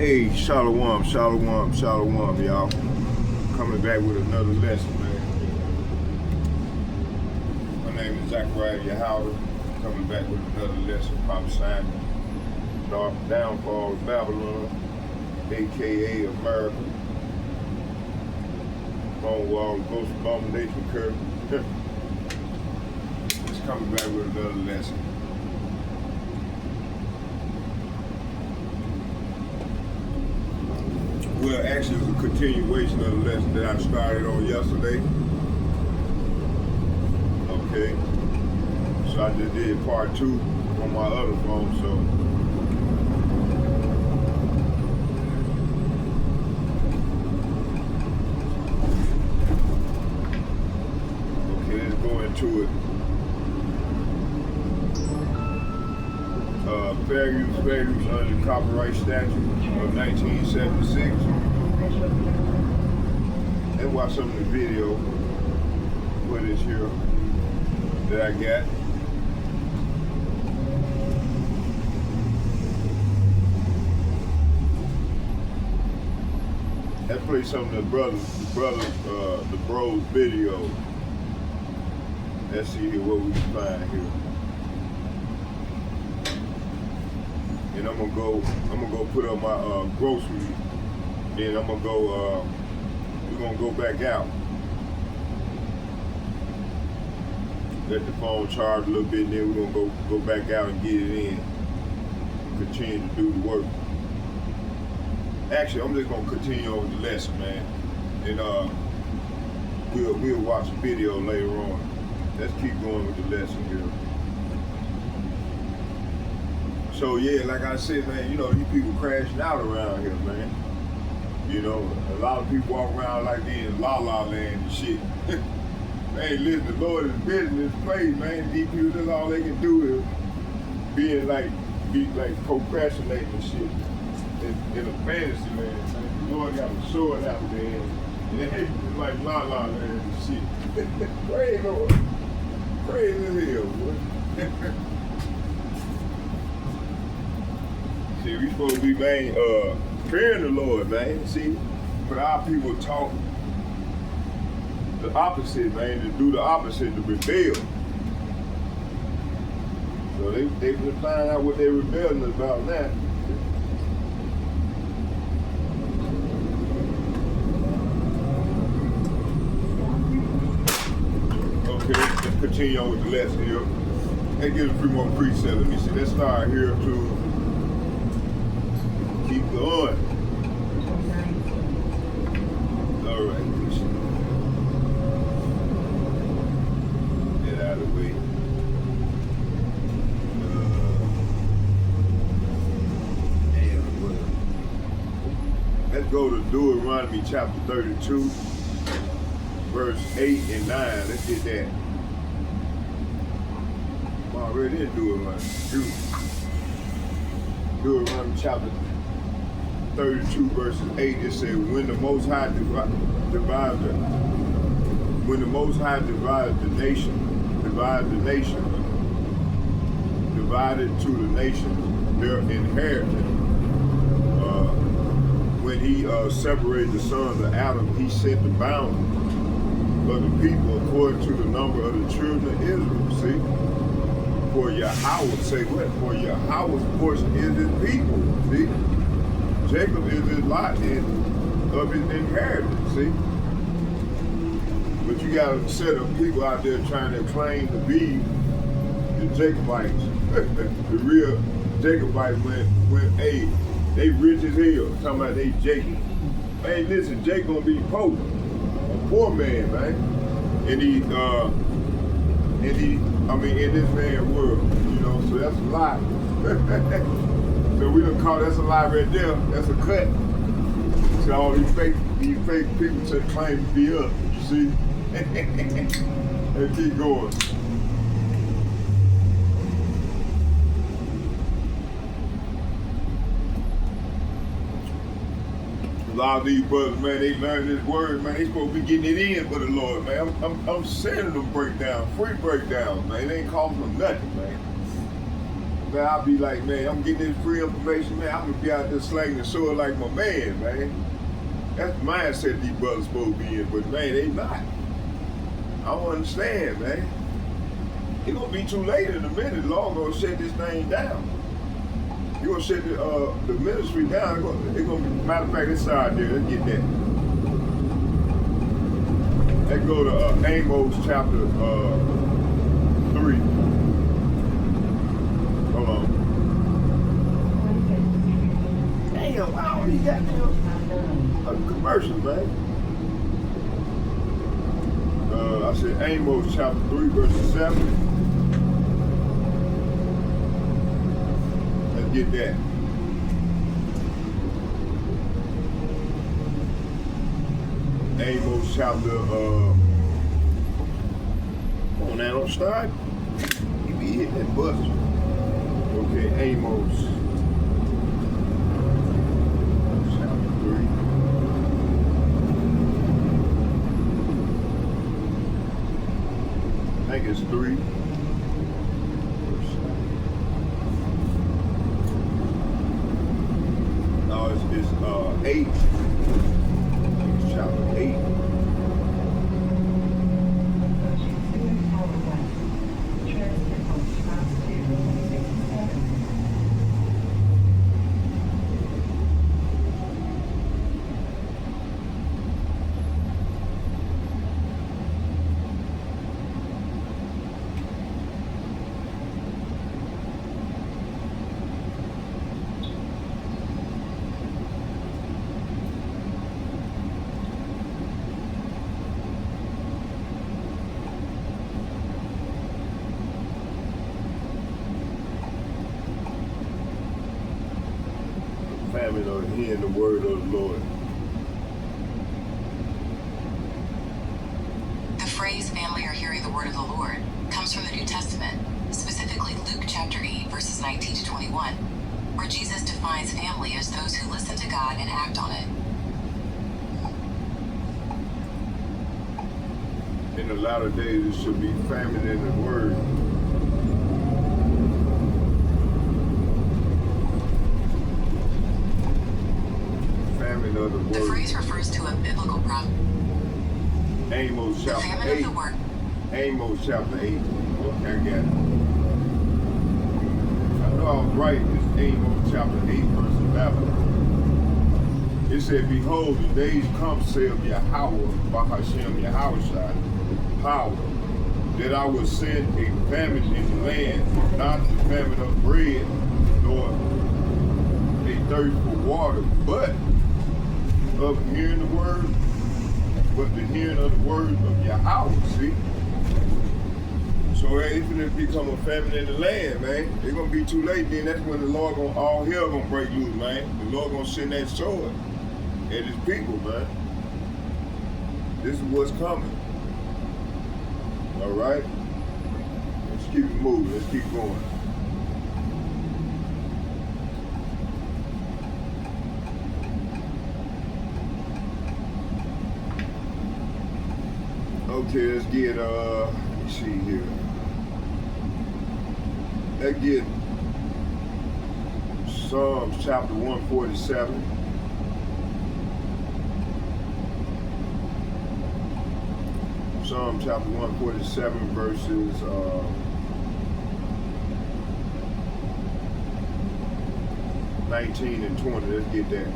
Hey, Shalom, Shalom, Shalom, y'all. Coming back with another lesson, man. My name is Zachariah Yahweh. Coming back with another lesson, prophesying the downfall of Babylon, aka America. Bone wall, ghost abomination curse. Just coming back with another lesson. Well, actually, it's a continuation of the lesson that I started on yesterday. Okay. So I just did part 2 on my other phone, so. Okay, let's go into it. Fair use under the copyright statute of 1976. And watch some of the video footage here that I got. Let's play some of the bros video. Let's see here what we can find here. And I'm gonna go put up my groceries. Then I'm gonna go. We're gonna go back out. Let the phone charge a little bit, and then we're gonna go back out and get it in. Continue to do the work. Actually, I'm just gonna continue on with the lesson, man. And we'll watch a video later on. Let's keep going with the lesson here. So yeah, like I said, man, you know, these people crashing out around here, man. You know, a lot of people walk around like they in La La Land and shit. Man, listen, the Lord is business place, man. These people, that's all they can do is be procrastinating and shit in a fantasy land, man. The Lord got a sword out there, and they like La La Land and shit. Praise Lord. Praise the hell, boy. See, we supposed to be, man, fearing the Lord, man. See, but our people talk the opposite, man, to do the opposite, to rebel. So they been finding out what they're rebelling about now. Okay, let's continue on with the lesson here. Let's get a few more precepts. Let me see. Let's start here to keep going. All right. Get out of the way. Let's go to Deuteronomy chapter 32, verse 8 and 9. Let's get that. I'm already in Deuteronomy chapter 32 verses 8, it says, when the Most High divided the nation, divided to the nations their inheritance. When he separated the sons of Adam, he set the boundaries of the people according to the number of the children of Israel. See? For Yahweh, say what? For Yahweh's portion is his people. See? Jacob is his lot of his inheritance, see? But you got a set of people out there trying to claim to be the Jacobites. The real Jacobites when hey, they rich as hell, talking about they Jacob. Hey, listen, Jacob gonna be poor, a poor man, man. In this man's world, you know, so that's a lie. So we done call that's a lie right there. That's a cut. So all these fake people to claim to be up. You see? Let's keep going. A lot of these brothers, man, they learn this word, man. They supposed to be getting it in for the Lord, man. I'm sending them breakdown, free breakdowns, man. They ain't costing them nothing, man. Man, I'll be like, man, I'm getting this free information, man. I'm gonna be out there slanging the sword like my man, man. That's the mindset these brothers supposed to be in, but man, they not. I don't understand, man. It's gonna be too late in a minute. The Lord gonna shut this thing down. You gonna shut the ministry down. It's gonna be, matter of fact, let's start there. Let's get that. Let's go to Amos chapter 3. Hold on. Damn, I already got a commercial, man. I said Amos chapter 3, verse 7. Let's get that. Amos chapter, come on now, don't start. You be hitting that buzzer. Okay, Amos chapter 3. I think it's 3. No, it's 8. It's chapter 8. Famine of hearing the word of the Lord. The phrase family or hearing the word of the Lord comes from the New Testament, specifically Luke chapter 8, verses 19 to 21, where Jesus defines family as those who listen to God and act on it. In the latter days, it should be famine in the word. Famine of the word. The phrase refers to a biblical prophet. Amos chapter 8. Amos chapter 8. Okay, I got it. I know I was right. It's Amos chapter 8, verse 11. It said, behold, the days come, saith Yahweh, Bahashem Yahushua, power, that I will send a famine in the land, not the famine of bread, nor a thirst for water, but of hearing the word, but the hearing of the word of Yahweh, see? So if it become a famine in the land, man, it's gonna be too late. Then that's when the Lord all hell gonna break loose, man. The Lord gonna send that sword at his people, man. This is what's coming. All right? Let's keep it moving. Let's keep going. Okay, let's get, let me see here. Let's get Psalms chapter 147. Psalm chapter 147, verses 19 and 20. Let's get that.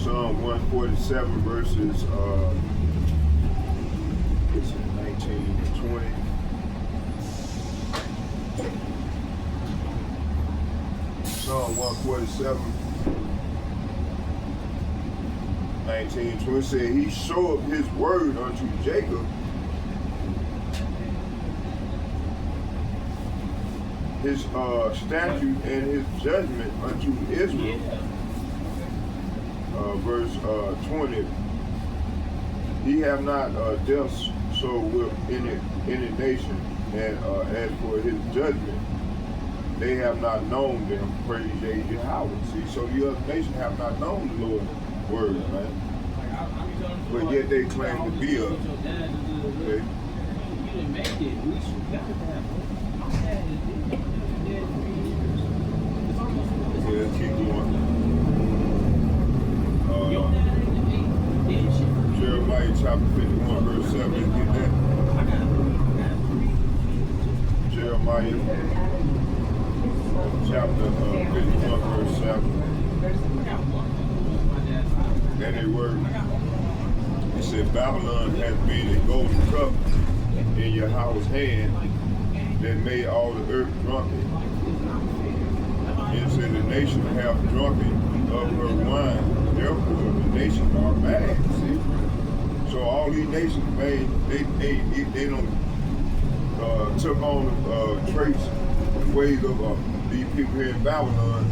Psalm 147, verses 19 and 20. Psalm 147, 19 and 20 said, he showed his word unto Jacob, his statute and his judgment unto Israel. Verse 20, he have not dealt so with any nation, and as for his judgment, they have not known them, praise ye Yahweh. See, so the other nation have not known the Lord's word, man. But yet they claim to be us. Okay? Yeah, let's keep going. Jeremiah chapter 51, verse 7. Let's get that. Jeremiah chapter 51, verse 7. And they were, it said, Babylon has been a golden cup in Yahweh's hand that made all the earth drunken. And said the nation have drunken of her wine. Therefore, the nations are mad. See? So all these nations, man, they don't took on traits and ways of these people here in Babylon.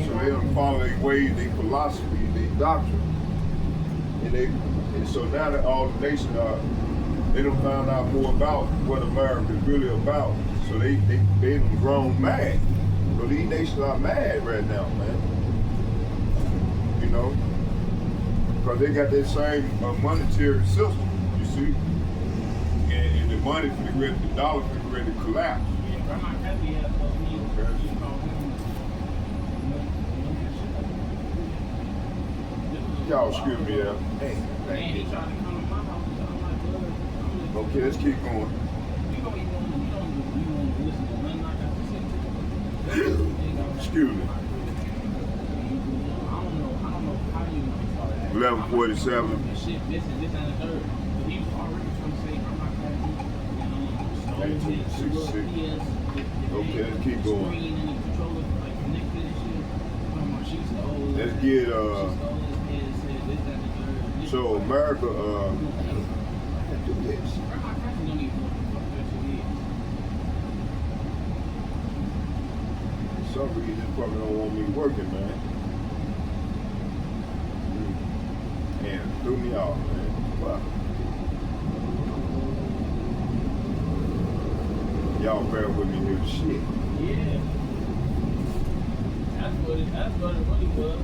So they don't follow their ways, their philosophy, their doctrine. And so now that all the nations they don't find out more about what America is really about. So they done grown mad. So these nations are mad right now, man. You know? Because they got that same monetary system, you see? And the money for the dollar for ready to collapse. Okay. Y'all excuse me, yeah. Okay, let's keep going. Excuse me. 11:47. Okay, let's keep going. Let's get so America some reason this probably don't want me working, man. And threw me off, man. Wow. Y'all bear with me here, shit. Yeah. That's what it really was.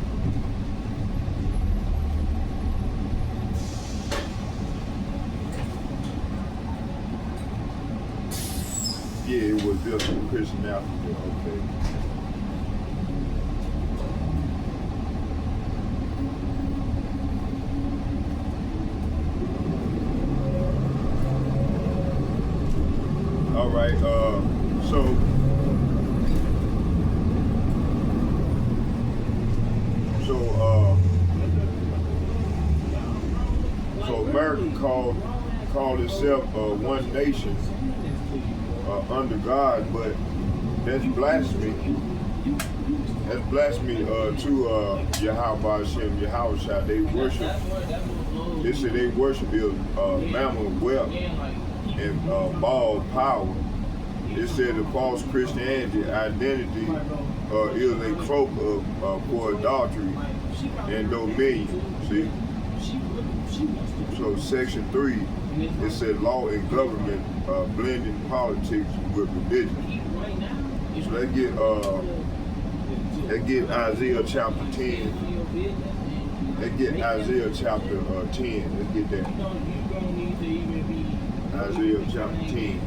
Yeah, it was just a Christian Africa, okay. All right, so America called itself one nation under God, but that's blasphemy. That's blasphemy to Yahweh Hashem, Yahweh Shai. They worship. They say they worship mammal wealth and ball power. It said the false Christianity identity is a cloak for adultery and dominion. See? So section 3, it said law and government blending politics with religion. So let's get Isaiah chapter 10. Let's get Isaiah chapter 10. Let's get that. Isaiah chapter 10.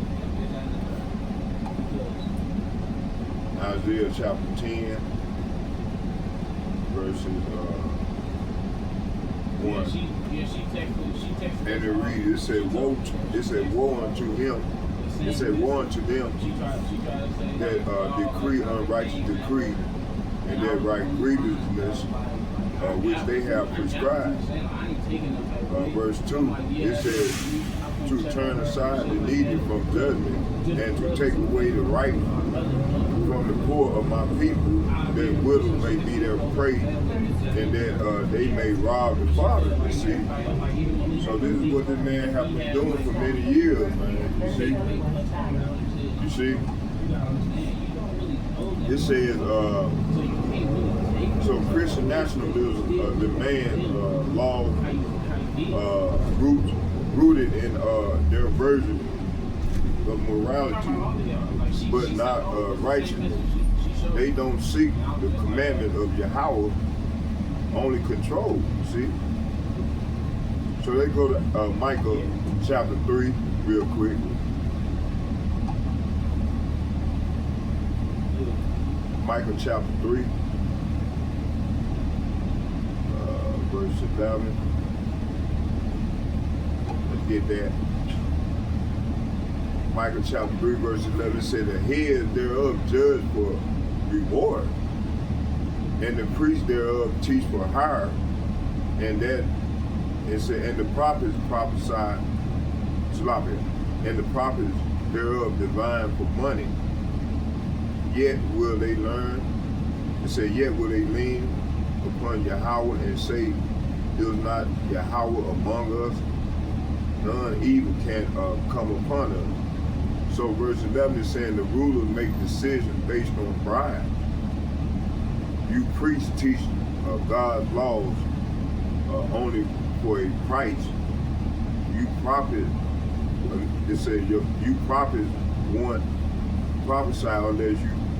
Isaiah chapter 10, verses 1. And it reads, it said, woe unto him. It said, woe unto them that decree unrighteous decree and that write grievousness which they have prescribed. Verse 2, it says, to turn aside the needy from judgment and to take away the right from the poor of my people, that widows may be their prey and that they may rob the father. You see? So this is what this man has been doing for many years, man. You see? It says, so Christian nationalism demand law rooted in their version of morality but not righteousness. They don't seek the commandment of Yahweh, only control, see? So they go to Micah chapter 3 real quick. Micah chapter 3, verse 11. Let's get that. Micah chapter 3, verse 11 said, the head thereof judge for reward, and the priest thereof teach for hire, and that it said, and the prophets prophesy, and the prophets thereof divine for money. Yet will they learn, it said, yet will they lean upon Yahweh and say, is not Yahweh among us? None evil can come upon us. So verse 11 is saying the rulers make decisions based on pride. You priests teach God's laws only for a price. You prophets, it says you prophets want prophesy unless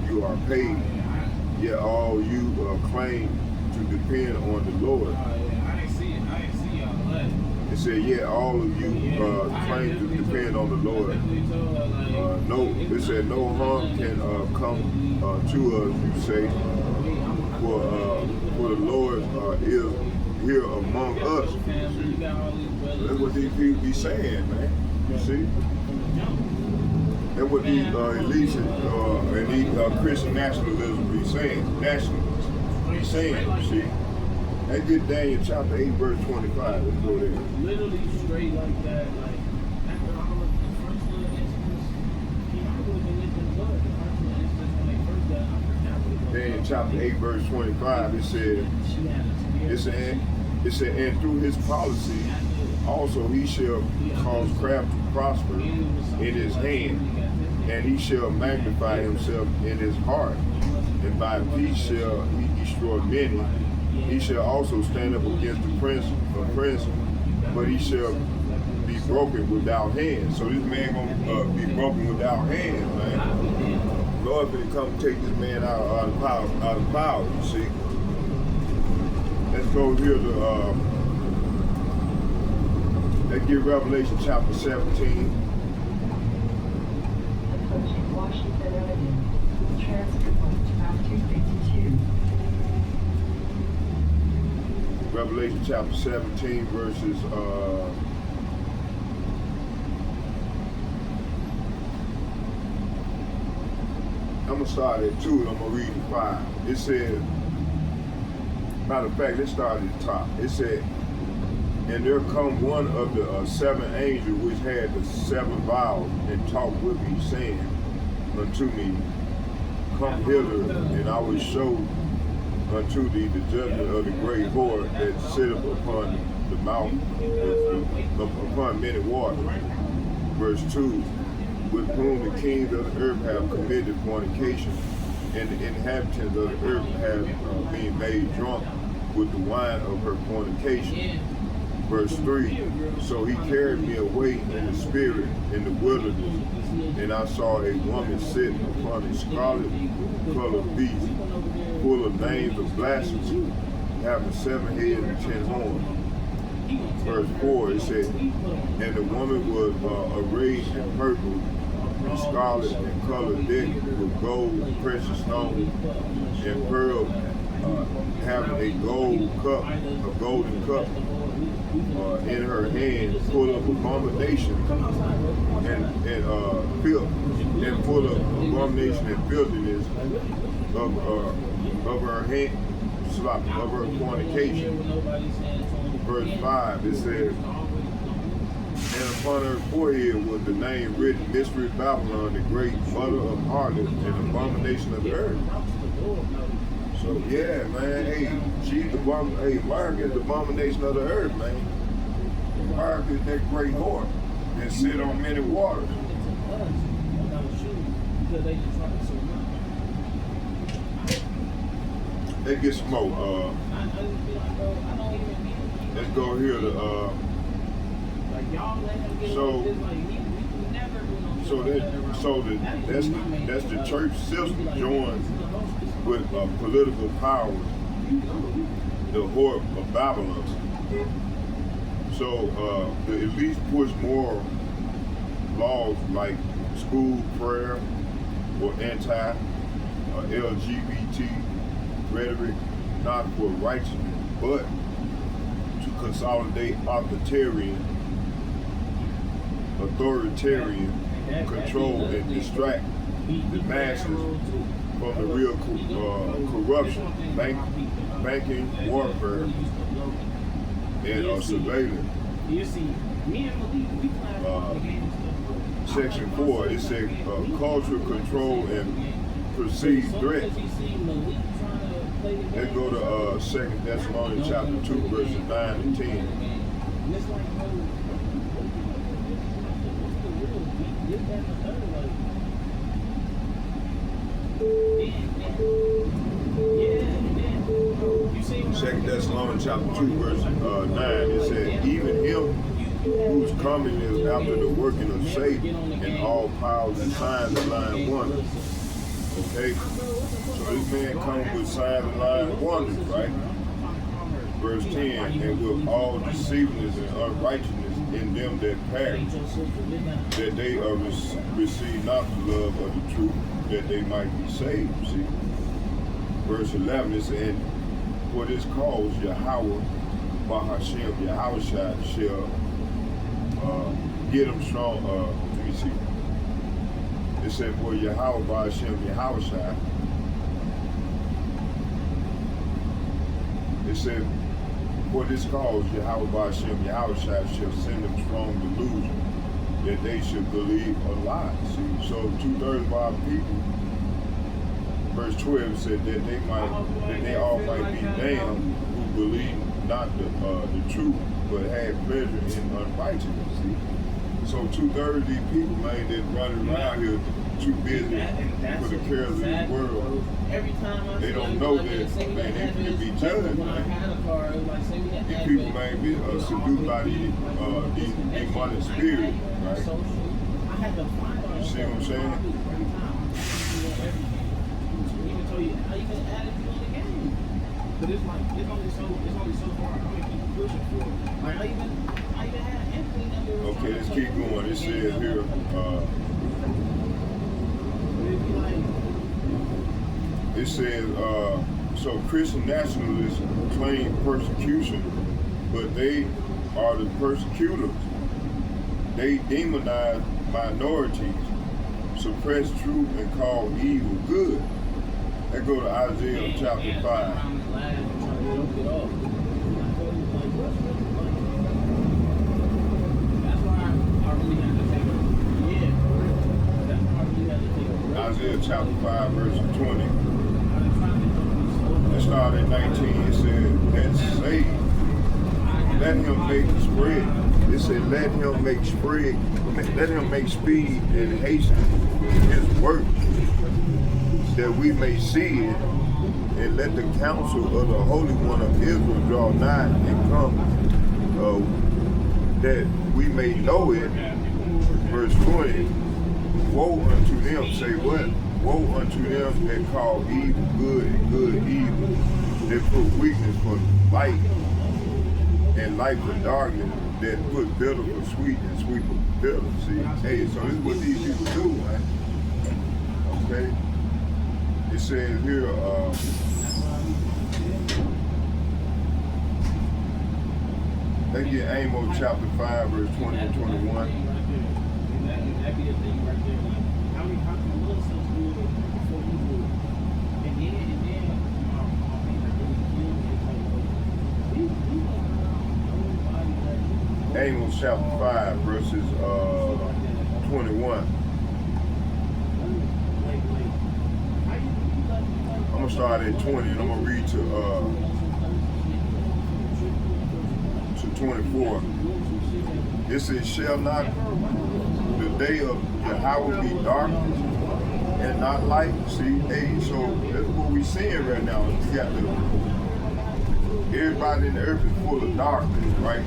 you are paid. Yet all you claim to depend on the Lord. I ain't see y'all like. It said, yeah, all of you claim to depend on the Lord. No, it said no harm can come to us, you say, for the Lord is here among us. That's what these people be saying, man. You see? That's what these elites and these Christian nationalism be saying. Nationalists be saying, you see? Let's get Daniel chapter 8, verse 25. Let's go there. Literally straight like that, like after all of the first little incidents, I would have been lifting blood. The first little incidents when they first got out. Daniel chapter 8, verse 25, it said, and through his policy also he shall cause craft to prosper in his hand, and he shall magnify himself in his heart, and by peace shall he destroy many. He shall also stand up against the prince, but he shall be broken without hands. So this man gonna be broken without hands, man. Lord gonna come take this man out of power, you see. Let's go here to let's get Revelation chapter 17. Approaching Washington Avenue, transfer point to Route 252. Revelation chapter 17 verses I'm gonna start at 2 and I'm gonna read to 5. It said, matter of fact, let's start at the top. It said, and there come one of the 7 angels which had the 7 vials, and talked with me, saying unto me, come hither, and I will show unto thee the judgment of the great whore that sitteth upon the mouth, upon many waters. Verse 2, with whom the kings of the earth have committed fornication, and the inhabitants of the earth have been made drunk with the wine of her fornication. Verse 3, so he carried me away in the spirit in the wilderness, and I saw a woman sitting upon a scarlet colored beast, full of names of blasphemy, having 7 heads and 10 horns. Verse 4, it said, and the woman was arrayed in purple, and scarlet, and colored, decked with gold, precious stones, and pearls, having a golden cup in her hand, full of abomination and filth, and full of abomination and filthiness of her hand, of her fornication. Verse 5, it says, and upon her forehead was the name written, Mystery Babylon, the great mother of harlots and abomination of the earth. So yeah, man, hey, she's the America is the abomination of the earth, man. America is that great whore that sit on many waters. Let's get some more. Let's go here to that's the church system joined with political power, the horde of Babylon. So the elites push more laws like school prayer or anti-LGBT rhetoric, not for righteousness, but to consolidate authoritarian control and distract the masses from the real corruption, banking, warfare, and surveillance. You see, me and Malik, we playing the game and stuff. Section 4, it said cultural control and perceived threat. Let's go to 2 Thessalonians chapter 2, verses 9 and 10. And it's like, bro, what's the real beat? This, that, and the third, like, you see 2 Thessalonians chapter 2, verse 9, it said, even him whose coming is after the working of Satan and all powers and signs and lying wonders. Okay? So this man comes with signs and lying wonders, right? Verse 10, and with all deceivableness and unrighteousness in them that perish, that they receive not the love of the truth, that they might be saved. See? Verse 11, it said, for this cause Yahweh Bahashem, Yahweh shall get them strong. Let me see. It said, for Yahweh Bahashem, Yahweh shall. It said, for this cause Yahweh Bahashem, Yahweh shall send them strong delusion that they should believe a lie. See, so 2/3 of our people. Verse 12 said that they all might be damned who believe not the truth, but had pleasure in unrighteousness. See? So 2/3 of these people, man, that running around here too busy for the cares of this world. They don't know that, man, they can be judged, man. These people may be subdued by these demonic spirits, right? You see what I'm saying? I even added you on the game. But it's like it's only so far I'm gonna keep pushing for it. Like I even had Anthony that they were Okay, let's keep going. It says here, it says, so Christian nationalists claim persecution, but they are the persecutors. They demonize minorities, suppress truth, and call evil good. Let's go to Isaiah chapter 5. That's why I really had to take it. Yeah. That's why I really had to take it. Isaiah chapter 5, verse 20. Let's start at 19. It said, that say, let him make spread. It said, let him make spread. Let him make speed and hasten his work, that we may see it, and let the counsel of the Holy One of Israel draw nigh and come, that we may know it. Verse 20, woe unto them, say what? Woe unto them that call evil good and good evil, that put weakness for light and light for darkness, that put bitter for sweet and sweet for bitter. See, hey, so this is what these people do, man. Okay? It says here, let's get Amos chapter 5, verse 20 and 21. Amos chapter 5, verses 21. I'm going to start at 20 and I'm going to read to 24. It says, shall not the day of Yahweh be darkness and not light? See, hey, so that's what we're seeing right now. We got everybody in the earth is full of darkness, right?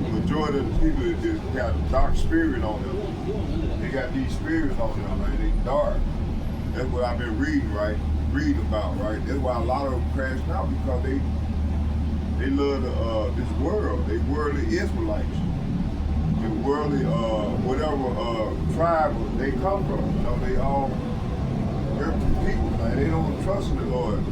The majority of the people is got a dark spirit on them. got these spirits on them, man. They dark. That's what I've been reading about, right? That's why a lot of them crashed out, because they love this world. They worldly Israelites. The worldly whatever tribe they come from. You know, they all earthly people, man. They don't trust in the Lord.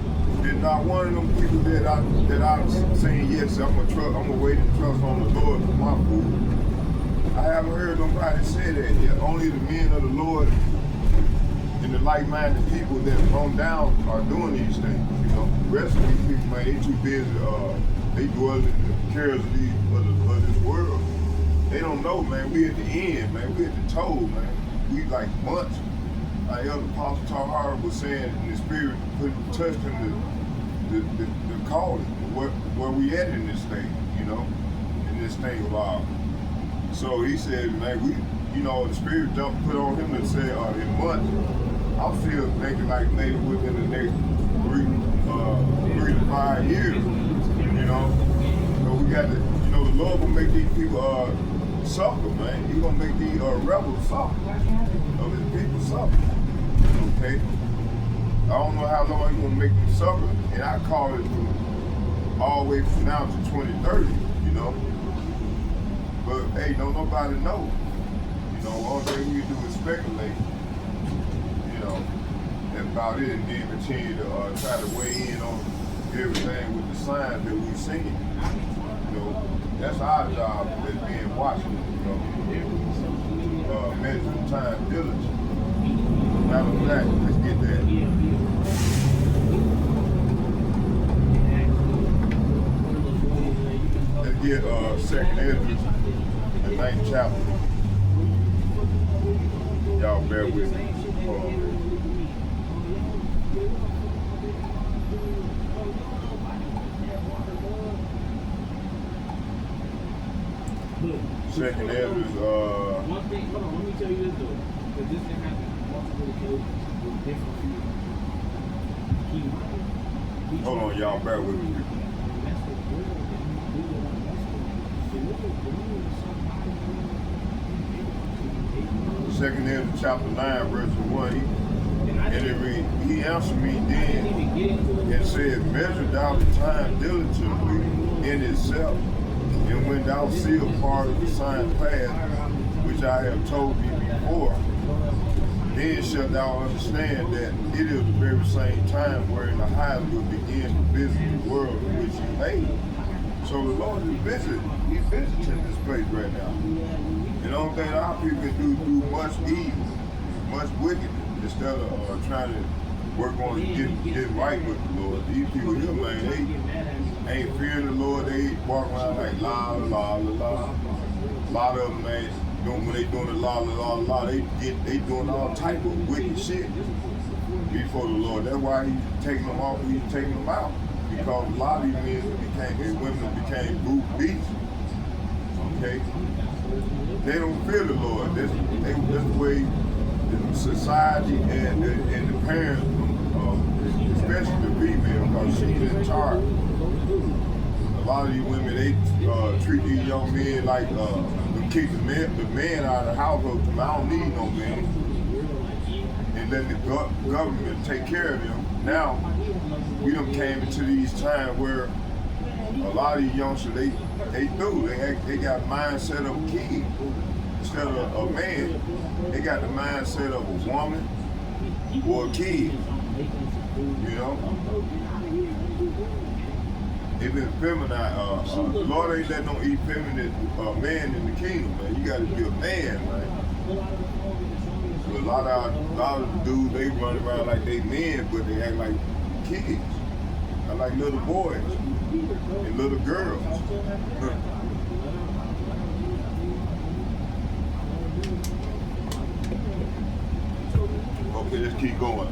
There's not one of them people that I'm saying, yes, I'm gonna wait and trust on the Lord for my food. I haven't heard nobody say that yet. Only the men of the Lord and the like-minded people that on down are doing these things. You know, the rest of these people, man, they too busy. They dwell in the cares of this world. They don't know, man. We at the end, man. We at the toe, man. We like months. Like Elder Apostle Tahara was saying in the spirit, touched him the calling, where we at in this thing, you know, in this thing of ours. So he said, man, the spirit put on him and said, in months, I'm still thinking like maybe within the next 3 to 5 years, you know. So we got to, the Lord will make these people suffer, man. He's gonna make these rebels suffer, of his people suffer. Okay? I don't know how long he's gonna make them suffer, and I call it from all the way from now to 2030, you know. But hey, don't nobody know. All thing we do is speculate, about it, and then continue to try to weigh in on everything with the signs that we've seen. That's our job as being watching, measuring time diligent. Matter of fact, let's get that. Let's get 2nd Ezra, the 9th chapter. Y'all bear with me. Second Ezra is one thing, hold on, let me tell you this though, because this can happen on multiple occasions with different people. Hold on, y'all, bear with me. Second Ezra chapter 9, verse 1, and it reads, he answered me then and said, measure thou the time diligently in itself, and when thou seest part of the sign past, which I have told thee before, then shalt thou understand that it is the very same time wherein the highest will begin to visit the world in which he made. So the Lord is visiting. He's visiting this place right now. And the only thing our people can do much evil, much wickedness, instead of trying to work on getting right with the Lord. These people here, man, they ain't fearing the Lord. They walk around like la la la la. A lot of them, man, when they doing the la la la la, they doing all type of wicked shit before the Lord. That's why he's taking them off. He's taking them out, because a lot of these men and women became brute beasts. Okay, they don't fear the Lord. That's the way the society and the parents, especially the female, because she's in charge. A lot of these women, they treat these young men like kick the man out of the household. I don't need no man, and let the government take care of them. Now we done came into these times where a lot of these youngsters they got mindset of a kid instead of a man. They got the mindset of a woman or a kid. They've been feminized. The Lord ain't let no effeminate man in the kingdom, man. You got to be a man, man. So a lot of the dudes, they run around like they men, but they act like kids. I like little boys and little girls. Okay, let's keep going.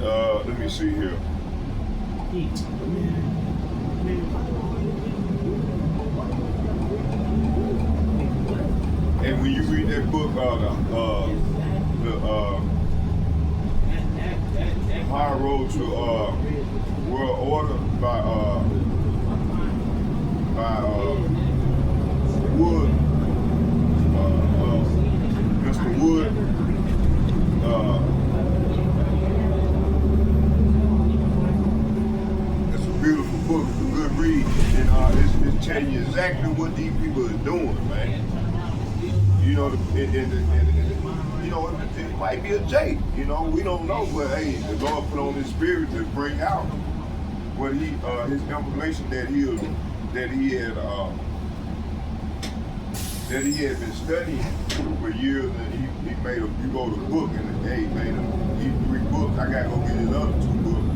Let me see here. And when you read that book, the High Road to World Order by Wood, read, and it's telling you exactly what these people are doing, man. You know, you know, it might be a J. You know, we don't know, but hey, the Lord put on His spirit to bring out what He, His information that He had been studying for years, and he made a, you go to the book, and hey, made he 3 books. I gotta go get his other 2 books,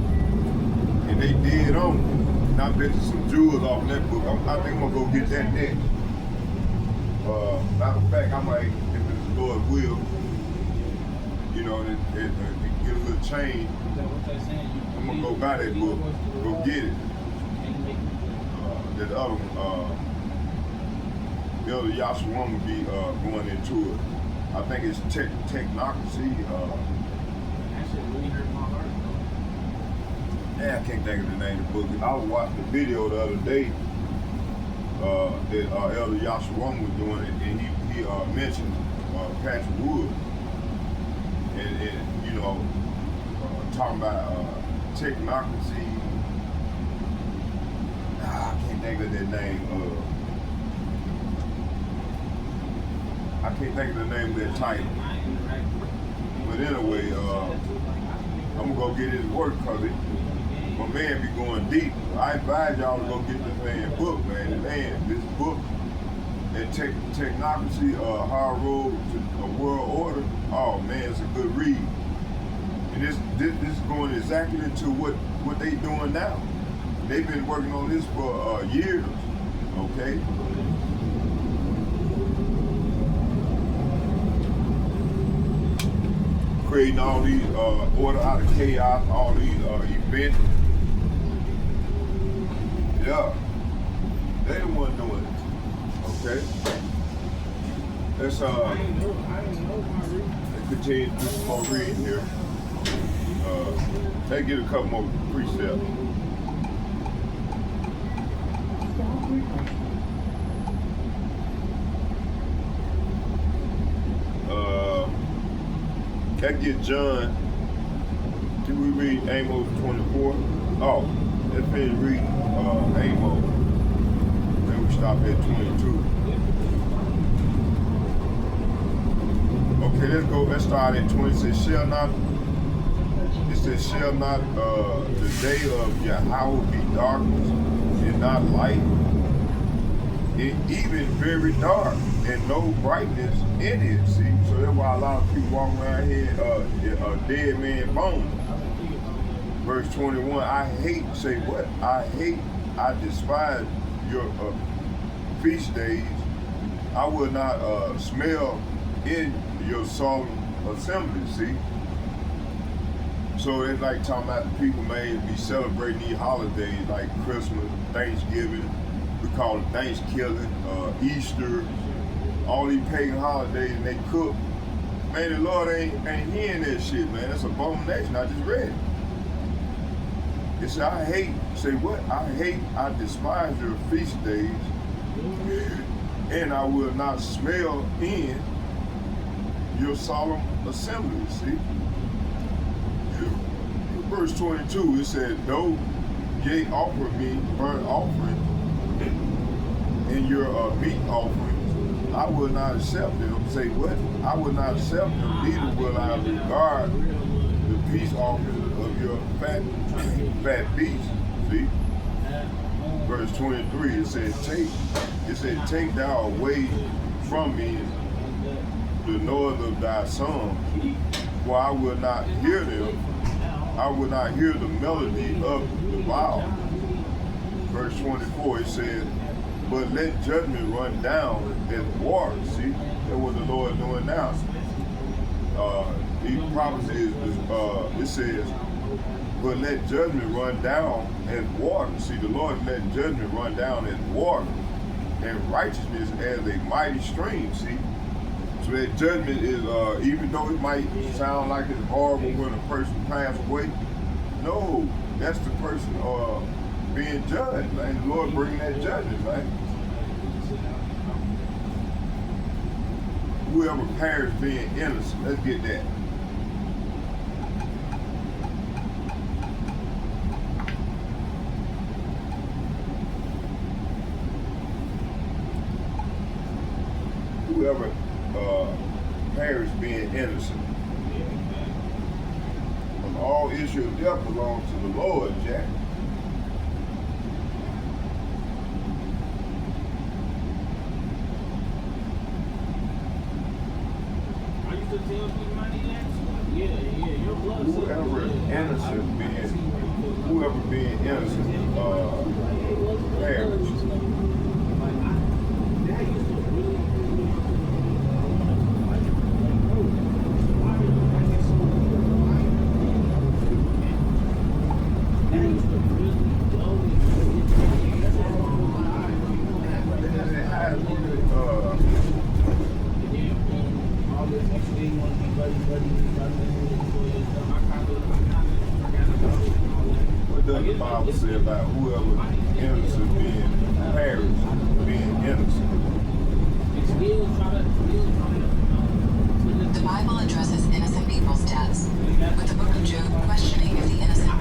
and they dead on. And I bet you some jewels off that book. I think I'm gonna go get that next. Matter of fact, I might, if it's the Lord's will, you know, and get a little change. I'm gonna go buy that book, go get it. That other one, the other Yahshua will be going into it. I think it's technocracy. I can't think of the name of the book. I was watching the video the other day that Elder Yahshua was doing it, and he mentioned Patrick Wood, and you know, talking about technocracy. I can't think of that name. I can't think of the name of that title. But anyway, I'm gonna go get his work, because my man be going deep. I advise y'all to go get this man book, man. The man, this book, that technocracy, Hard Road to a World Order. Oh man, it's a good read. And this is going exactly into what they doing now. They've been working on this for years, okay? Creating all these order out of chaos, all these events. Yeah, they the one doing it. Okay. Let's continue to do some more reading here. Let's get a couple more precepts. Let's get John. Did we read Amos 24? Oh, let's finish reading Amos. Then we stop at 22. Okay, let's start at 20. It says, shall not the day of Yahweh be darkness and not light? It even very dark and no brightness in it. See, so that's why a lot of people walk around here a dead man bone. Verse 21, I despise your feast days. I will not smell in your solemn assembly. See, so it's like talking about the people may be celebrating these holidays like Christmas, Thanksgiving. We call it Thanksgiving, Easter, all these pagan holidays, and they cook. Man, the Lord ain't hearing that shit, man. That's abomination. I just read it. It said, I despise your feast days, and I will not smell in your solemn assembly. See? Verse 22, it said, though ye offer me burnt offering and your meat offerings, I will not accept them. Say what? I will not accept them, neither will I regard the peace offering of your fat beasts. See? Verse 23, it said, take thou away from me the noise of thy song, for I will not hear them. I will not hear the melody of the vow. Verse 24, it says, but let judgment run down as water. See, that's what the Lord doing now. He promises, it says, but let judgment run down as water. See, the Lord let judgment run down as water, and righteousness as a mighty stream. See, so that judgment is, even though it might sound like it's horrible when a person passes away, no, that's the person being judged, man. The Lord bringing that judgment, man. Whoever perished being innocent, let's get that. whoever perish being innocent. From all issue of death belongs to the Lord, Jack. I used to tell people I need that. Yeah, your blood. Whoever innocent whoever being innocent perish. What does the Bible say about whoever innocent being perished, being innocent? The Bible addresses innocent people's deaths, with the book of Job questioning if the innocent.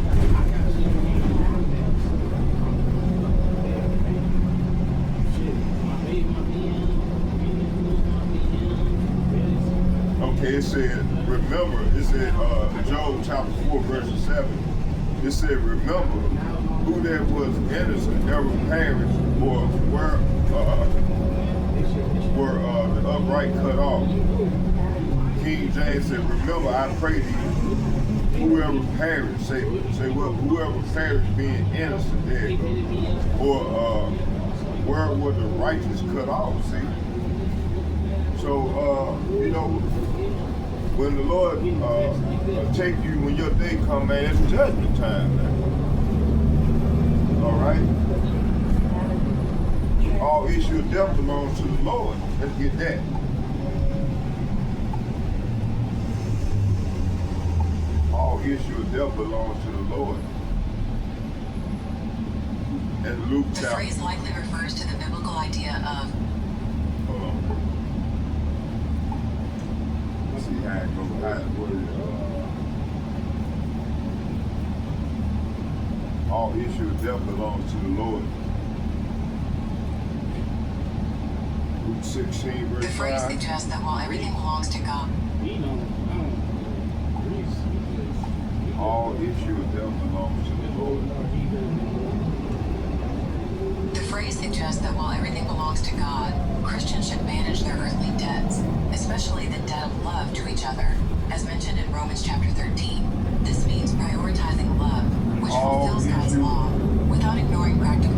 Okay, it said, remember, it said, Job chapter 4, verse 7. It said, remember, who that was innocent never perished, or were the upright cut off. King James said, remember, I pray to you, whoever perished, say what, whoever perished being innocent there, or where were the righteous cut off, see? So, you know, when the Lord take you, when your day come, man, it's judgment time, man. All right? All issue of death belongs to the Lord. Let's get that. All issue of death belongs to the Lord. And Luke The chapter. phrase likely refers to the biblical idea of Hold on. Let's see how it goes. How it worded. All issue of death belongs to the Lord. Luke 16, verse the phrase 5. suggests that while everything belongs to God, All issue of death belongs to the Lord. the phrase suggests that while everything belongs to God, Christians should manage their earthly debts, especially the debt of love to each other, as mentioned in Romans chapter 13. This means prioritizing love, which fulfills God's law, without ignoring practical.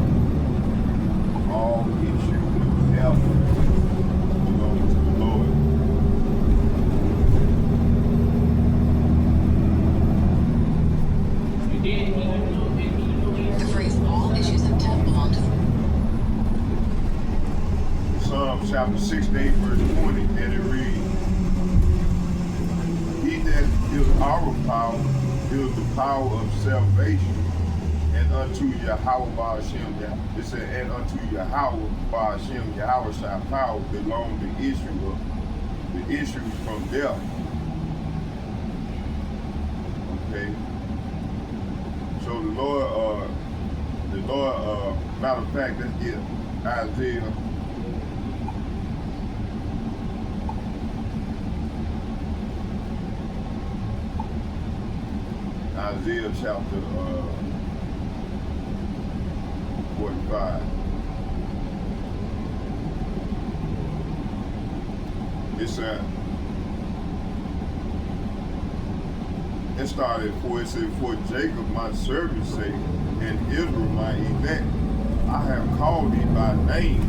All issue of death belongs to the Lord. The phrase all issues of death belong to Psalm chapter 68, verse 20, and it reads, He that is our power is the power of salvation, and unto Yahweh Ba'ashem, it said, and unto Yahweh Ba'ashem, Yahweh shall power belong the issues from death. Okay. So the Lord, matter of fact, let's get Isaiah. Isaiah chapter 45. It started for it said, for Jacob my servant's sake, and Israel my elect, I have called thee by name,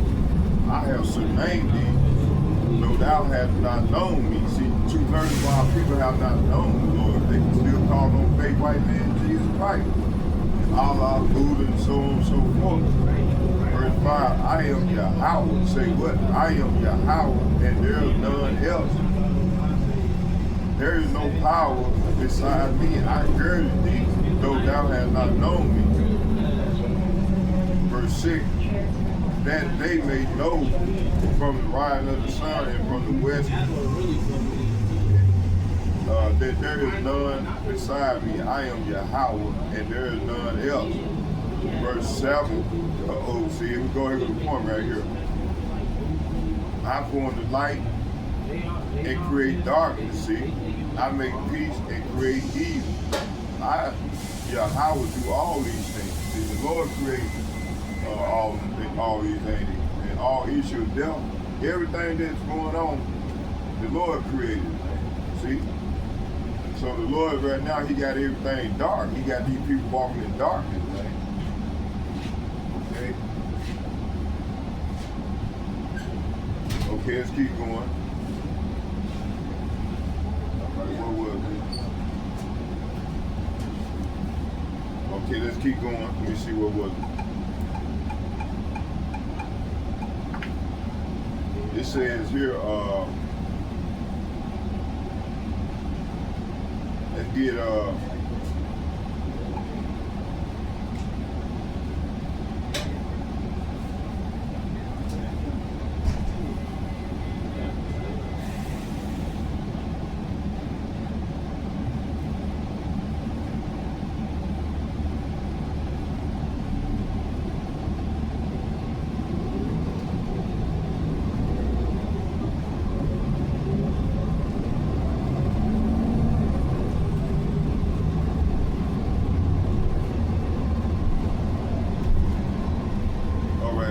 I have surnamed thee, though thou hast not known me. See, 2/3 of our people have not known the Lord. They can still call on fake white man Jesus Christ, and Allah, Buddha, and so on and so forth. Verse 5, I am Yahweh. Say what? I am Yahweh, and there is none else. There is no power beside me. I girded thee, though thou hast not known me. Verse 6, that they may know from the rising of the sun and from the west that there is none beside me. I am Yahweh, and there is none else. Verse 7, see, we go here to the point right here. I form the light and create darkness, see? I make peace and create evil. I would do all these things. See, the Lord created all these things. And all issue of death, everything that's going on, the Lord created it. See? So the Lord right now, he got everything dark. He got these people walking in darkness, man. Okay? Okay, let's keep going. What was it? Okay, let's keep going. Let me see what was it. It says here, let's get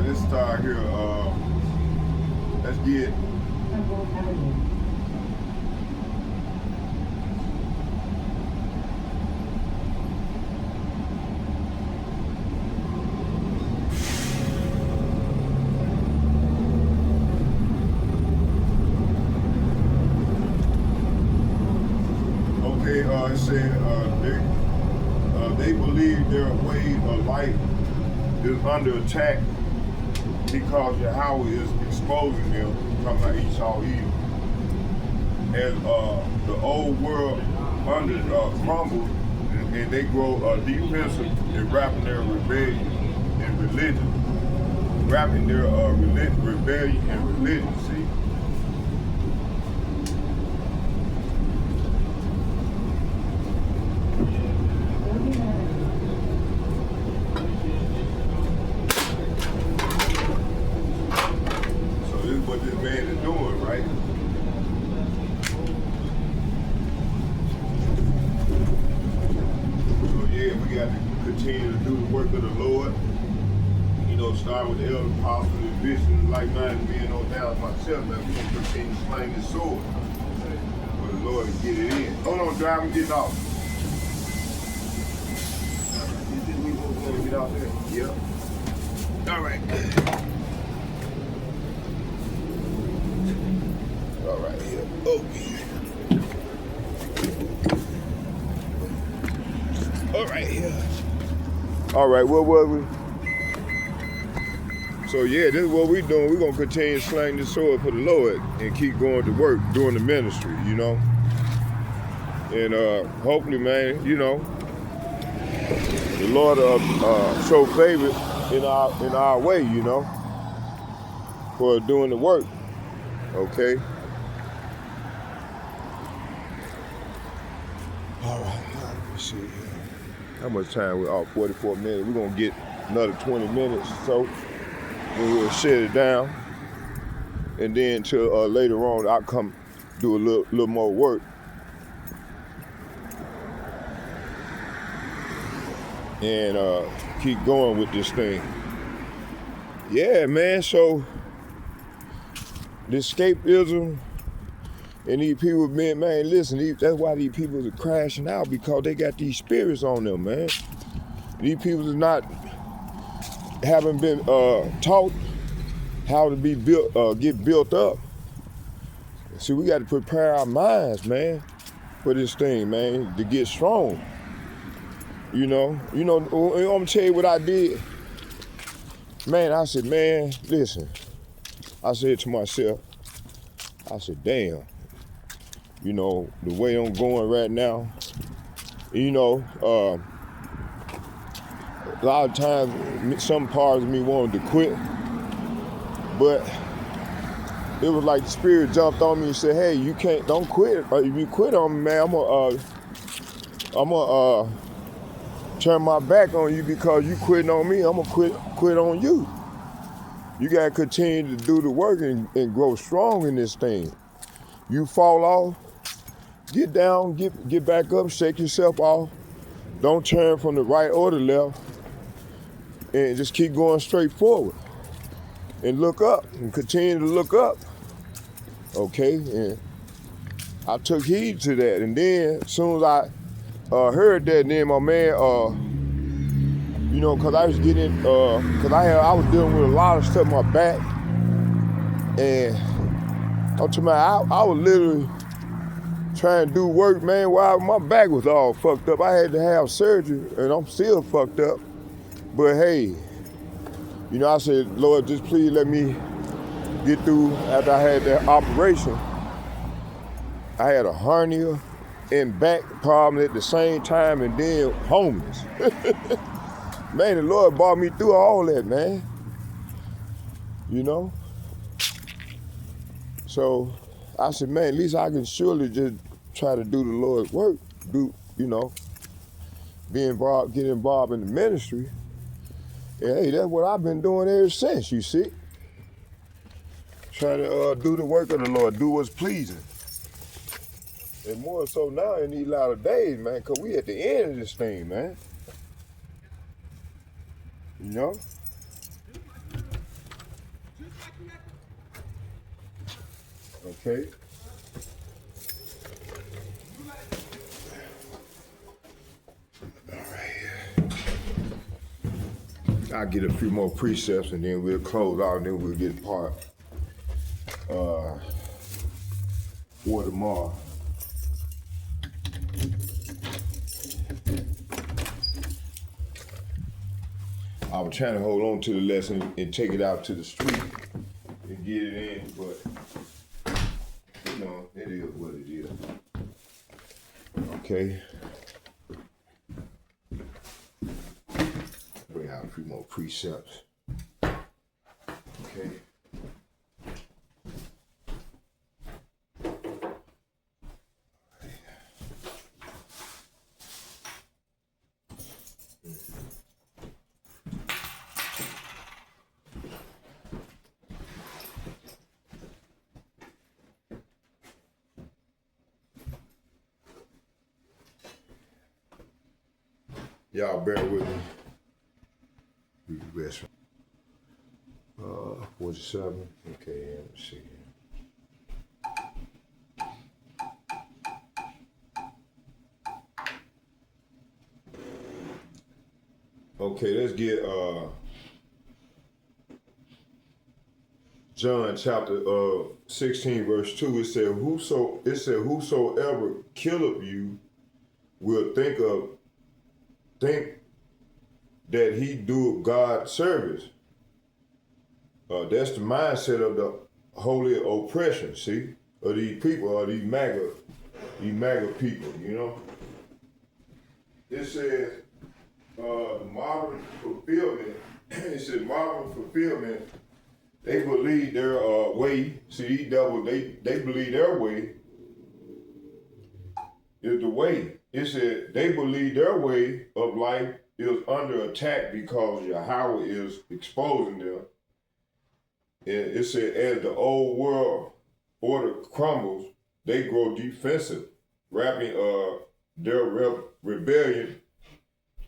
let's start here. Let's get Humboldt Avenue. okay. It said they believe their way of life is under attack because Yahweh is exposing them, talking about Esau Edom. As the old world under crumbles and they grow defensive in wrapping their rebellion and religion. Wrapping their rebellion and religion, see? What this man is doing, right? So yeah, we got to continue to do the work of the Lord. You know, start with the elder apostles and bishops, like-minded men on down myself, man. We're gonna continue to sling this sword for the Lord to get it in. Hold on, drive, I'm getting off. You think we gonna get off there? Yep. All right. All right, here. Okay. All right, here. All right, what was we? So yeah, this is what we're doing. We're gonna continue to sling this sword for the Lord and keep going to work, doing the ministry, you know. And hopefully, man, you know, the Lord show favor in our way, you know, for doing the work. Okay. All right, let me see here. How much time we're off? 44 minutes. We're gonna get another 20 minutes or so. Then we'll shut it down. And then till later on, I'll come do a little more work. And keep going with this thing. Yeah, man, so the escapism and these people, man, listen, that's why these people are crashing out, because they got these spirits on them, man. These people haven't been taught how to be built, get built up. See, we got to prepare our minds, man, for this thing, man, to get strong. You know, I'm gonna tell you what I did. Man, I said, man, listen. I said to myself, I said, damn. You know, the way I'm going right now, you know, a lot of times some parts of me wanted to quit, but it was like the spirit jumped on me and said, hey, don't quit. If you quit on me, man, I'm gonna turn my back on you because you quitting on me. I'm gonna quit on you. You gotta continue to do the work and grow strong in this thing. You fall off, get down, get back up, shake yourself off. Don't turn from the right or the left, and just keep going straight forward. And look up, and continue to look up. Okay, and I took heed to that, and then as soon as I heard that, then my man, you know, cause I was getting, cause I was dealing with a lot of stuff in my back, and I'm talking about, I was literally trying to do work, man, while my back was all fucked up. I had to have surgery, and I'm still fucked up. But hey, you know, I said, Lord, just please let me get through. After I had that operation, I had a hernia and back problem at the same time, and then homeless. Man, the Lord brought me through all that, man. You know? So I said, man, at least I can surely just try to do the Lord's work. Do, you know, get involved in the ministry. And hey, that's what I've been doing ever since, you see. Trying to do the work of the Lord, do what's pleasing. And more so now in these latter days, man, because we at the end of this thing, man. You know? Okay. All right. I'll get a few more precepts and then we'll close out and then we'll get part for tomorrow. I was trying to hold on to the lesson and take it out to the street and get it in, but you know, it is what it is. Okay. Bring out a few more precepts. Okay. Y'all bear with me. Read the rest. 47. Okay, let's see. Okay, let's get John chapter 16 verse 2. It said, whosoever killeth you will think that he do God service. That's the mindset of the holy oppression, see, of these people, or these MAGA people, you know. It says marvelous fulfillment. It says marvelous fulfillment. They believe their way. See, these devils, they believe their way is the way. It said they believe their way of life is under attack because Yahweh is exposing them. And it said as the old world order crumbles, they grow defensive, wrapping their rebellion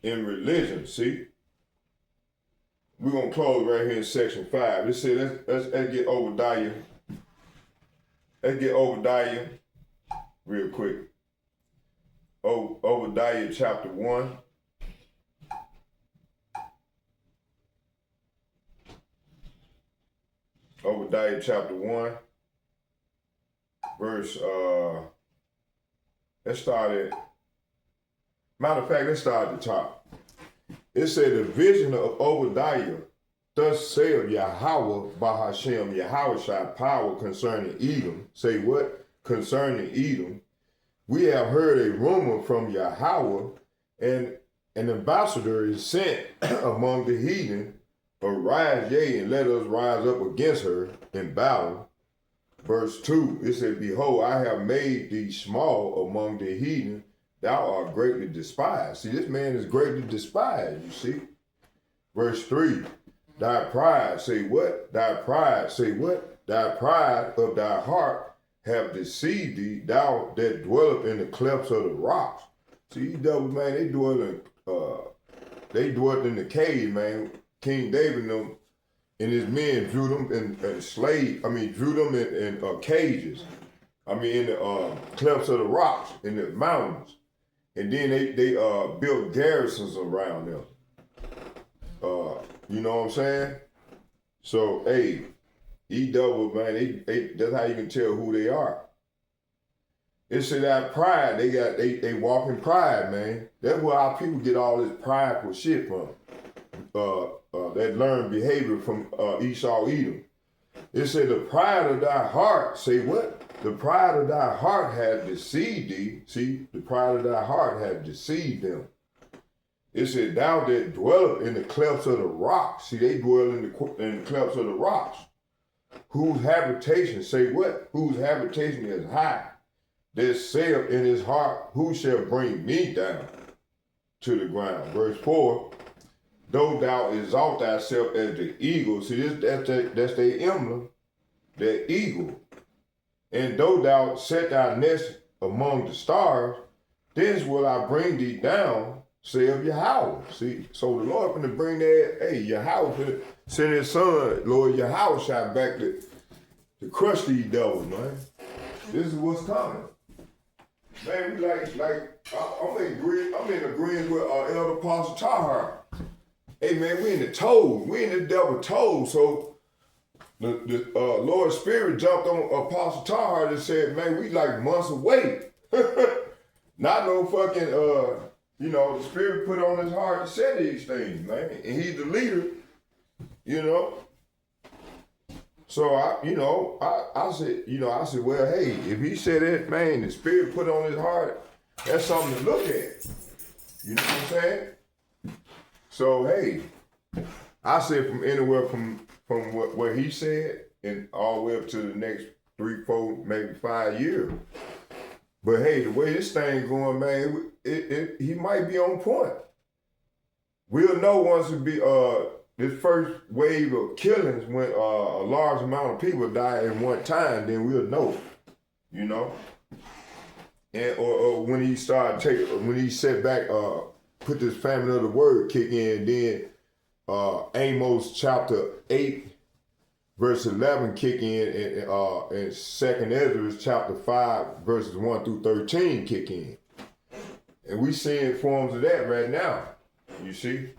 in religion. See? We're going to close right here in section 5. It said, let's get Obadiah. Let's get Obadiah real quick. Obadiah chapter 1. Obadiah chapter 1. Verse, let's start at, matter of fact, let's start at the top. It said the vision of Obadiah, thus saith Yahweh Bahashem, Yahweh shall power concerning Edom. Say what? Concerning Edom. We have heard a rumor from Yahweh, and an ambassador is sent among the heathen. Arise, yea, and let us rise up against her in battle. Verse 2, it said, behold, I have made thee small among the heathen. Thou art greatly despised. See, this man is greatly despised, you see. Verse 3, Thy pride, say what? Thy pride, say what? Thy pride of thy heart have deceived thee, thou that dwelleth in the clefts of the rocks. See, these devils, man, they dwelt in the cave, man. King David and them and his men drew them in drew them in cages. In the clefts of the rocks, in the mountains. And then they built garrisons around them. You know what I'm saying? So, hey, these devils, man, that's how you can tell who they are. It's that pride. They walk in pride, man. That's where our people get all this prideful shit from. That learned behavior from Esau, Edom. It said the pride of thy heart, say what? The pride of thy heart had deceived thee. See, the pride of thy heart had deceived them. It said, thou that dwelleth in the clefts of the rocks. See, they dwell in the clefts of the rocks. Whose habitation, say what? Whose habitation is high. That saith in his heart, who shall bring me down to the ground? Verse 4, though thou exalt thyself as the eagle. See, that's the emblem, the eagle. And though thou set thy nest among the stars, thence will I bring thee down, say of Yahweh. See, so the Lord finna bring that, hey, Yahweh finna send his son, Lord Yahweh shot back to crush these devils, man. This is what's coming. Man, we I'm in agreement with Elder Apostle Tahar. Hey, man, we in the toes. We in the devil toes. So the Lord's Spirit jumped on Apostle Tahar and said, man, we like months away. Not no fucking, the Spirit put on his heart to say these things, man. And he's the leader, So I said, well, hey, if he said that, man, the Spirit put on his heart, that's something to look at. You know what I'm saying? So hey, I said from anywhere from what he said and all the way up to the next 3, 4, maybe 5 years. But hey, the way this thing going, man, he might be on point. We'll know once it be this first wave of killings when a large amount of people die at one time, then we'll know, And or when he when he set back, put this famine of the word kick in, then Amos chapter 8, verse 11 kick in, and 2nd Ezra chapter 5, verses 1 through 13 kick in. And we seeing forms of that right now, you see?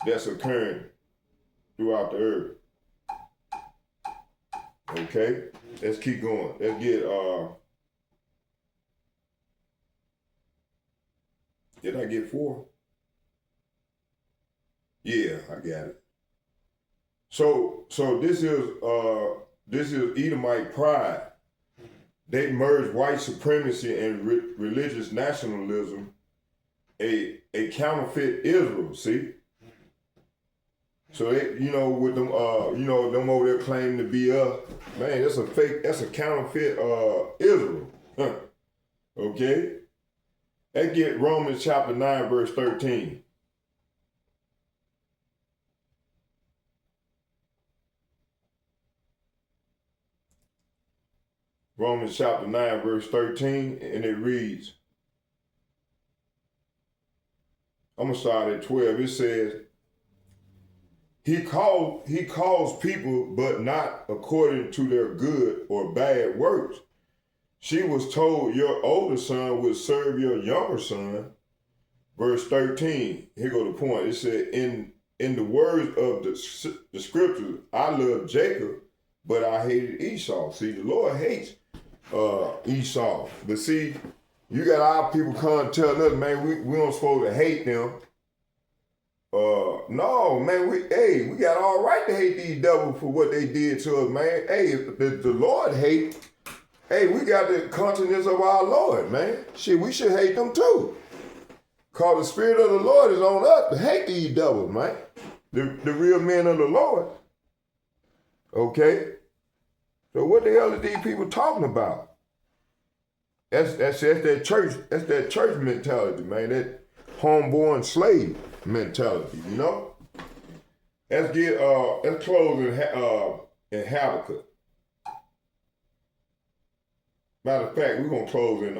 That's occurring throughout the earth. Okay, let's keep going. Let's get, did I get 4? Yeah, I got it. So this is Edomite pride. They merge white supremacy and religious nationalism, a counterfeit Israel, see? So they, with them, them over there claiming to be man, that's a counterfeit Israel. Huh. Okay? Let's get Romans chapter 9, verse 13. Romans chapter 9, verse 13, and it reads, I'm going to start at 12. It says, He calls people, but not according to their good or bad works. She was told your older son will serve your younger son. Verse 13, here go the point. It said, in the words of the scriptures, I love Jacob, but I hated Esau. See, the Lord hates Esau. But see, you got our people come tell us, man, we don't supposed to hate them. No, man, we got all right to hate these devils for what they did to us, man. Hey, if the Lord hate, hey, we got the countenance of our Lord, man. Shit, we should hate them too. Cause the Spirit of the Lord is on us to hate these devils, man. The real men of the Lord. Okay? So what the hell are these people talking about? That's that church mentality, man. That homeborn slave mentality, let's close in Habakkuk. Matter of fact, we're gonna close in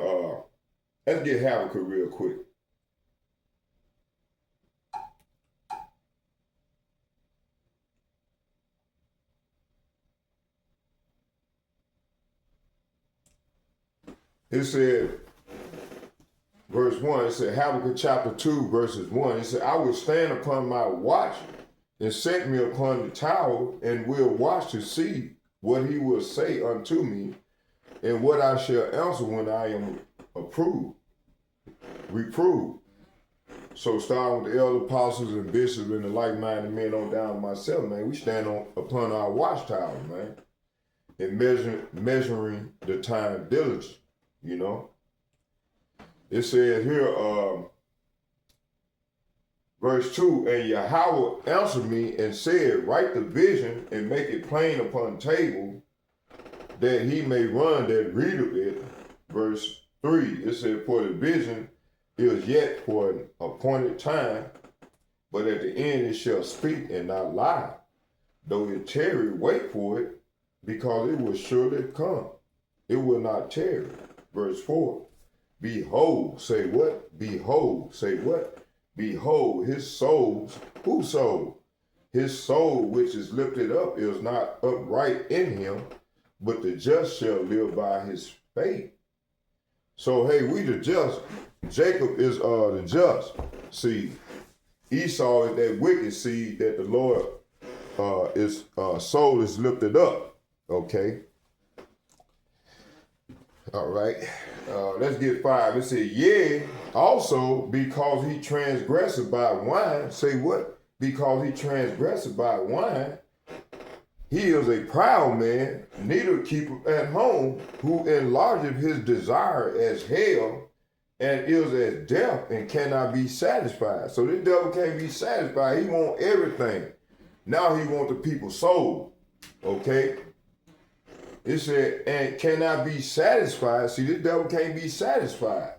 let's get Habakkuk real quick. It said, verse 1, it said, Habakkuk chapter 2, verses 1, it said, I will stand upon my watch and set me upon the tower and will watch to see what he will say unto me and what I shall answer when I am reproved. So starting with the elder apostles and bishops and the like-minded men on down to myself, man, we stand upon our watchtower, man, and measuring the time diligently. You know, it says here, verse 2, and Yahweh answered me and said, write the vision and make it plain upon table, that he may run that readeth it. Verse 3, it said, for the vision is yet for an appointed time, but at the end it shall speak and not lie. Though it tarry, wait for it, because it will surely come. It will not tarry. Verse 4, behold, say what? Behold, say what? Behold, his souls, whose soul? His soul which is lifted up is not upright in him, but the just shall live by his faith. So, hey, we the just. Jacob is the just seed. Esau is that wicked seed that the Lord soul is lifted up. Okay. All right, let's get 5. It said, yea, also because he transgressed by wine. Say what? Because he transgressed by wine, he is a proud man, neither keepeth at home, who enlargeth his desire as hell, and is as death, and cannot be satisfied. So this devil can't be satisfied. He want everything. Now he want the people's soul, okay? It said, and cannot be satisfied. See, this devil can't be satisfied.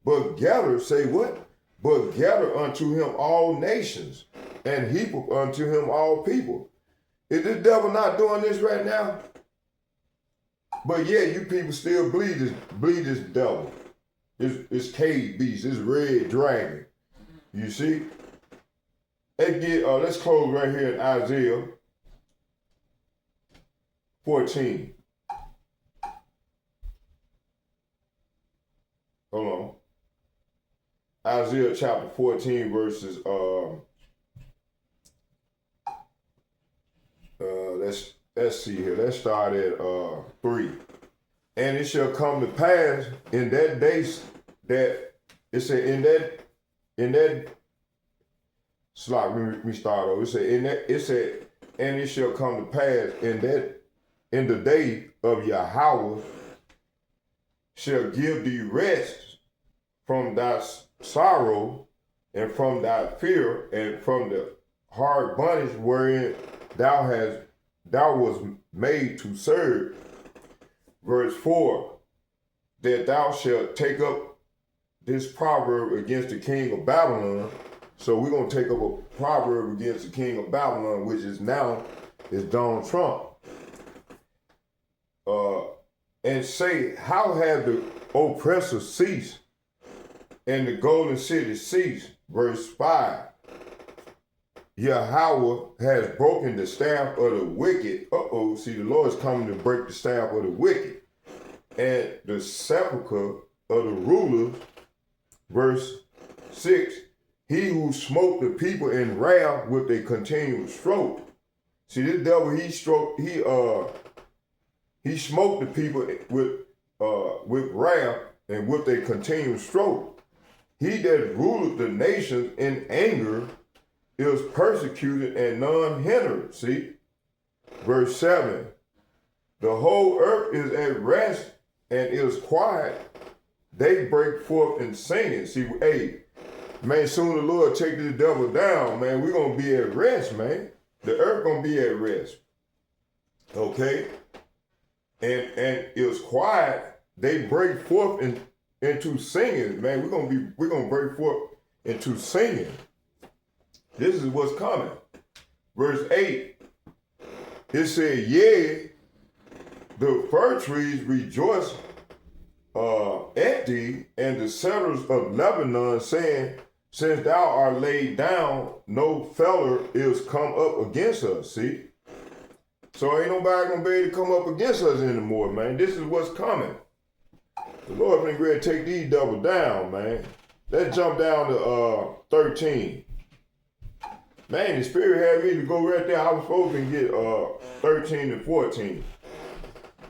But gather, say what? But gather unto him all nations, and heap unto him all people. Is this devil not doing this right now? But yeah, you people still bleed this devil. This cave beast, this red dragon. You see? Let's close right here in Isaiah 14. Hold on. Isaiah chapter 14 verses let's see here. Let's start at 3. And it shall come to pass in that day that it said in that slot we start over. It said and it shall come to pass in the day of Yahweh shall give thee rest from thy sorrow and from thy fear and from the hard bondage wherein thou was made to serve. Verse 4, that thou shalt take up this proverb against the king of Babylon. So we're going to take up a proverb against the king of Babylon, which is Donald Trump. And say, how have the oppressor ceased and the golden city ceased? Verse 5, Yahweh has broken the staff of the wicked. See, the Lord is coming to break the staff of the wicked and the sepulchre of the rulers. Verse 6, he who smote the people in wrath with a continual stroke. See, this devil, he smote the people with wrath and with a continual stroke. He that ruleth the nations in anger is persecuted and none hindered. See? Verse 7, the whole earth is at rest and is quiet. They break forth in singing. See, hey, man, soon the Lord take this devil down, man. We're going to be at rest, man. The earth going to be at rest. Okay? And it's quiet. They break forth into singing, man. We're gonna break forth into singing. This is what's coming. verse 8, it said, yea, the fir trees rejoice at thee, and the cedars of Lebanon, saying, since thou art laid down, no feller is come up against us. See? So ain't nobody gonna be able to come up against us anymore, man. This is what's coming. The Lord been ready to take these double down, man. Let's jump down to 13. Man, the Spirit had me to go right there. I was supposed to get 13 and 14.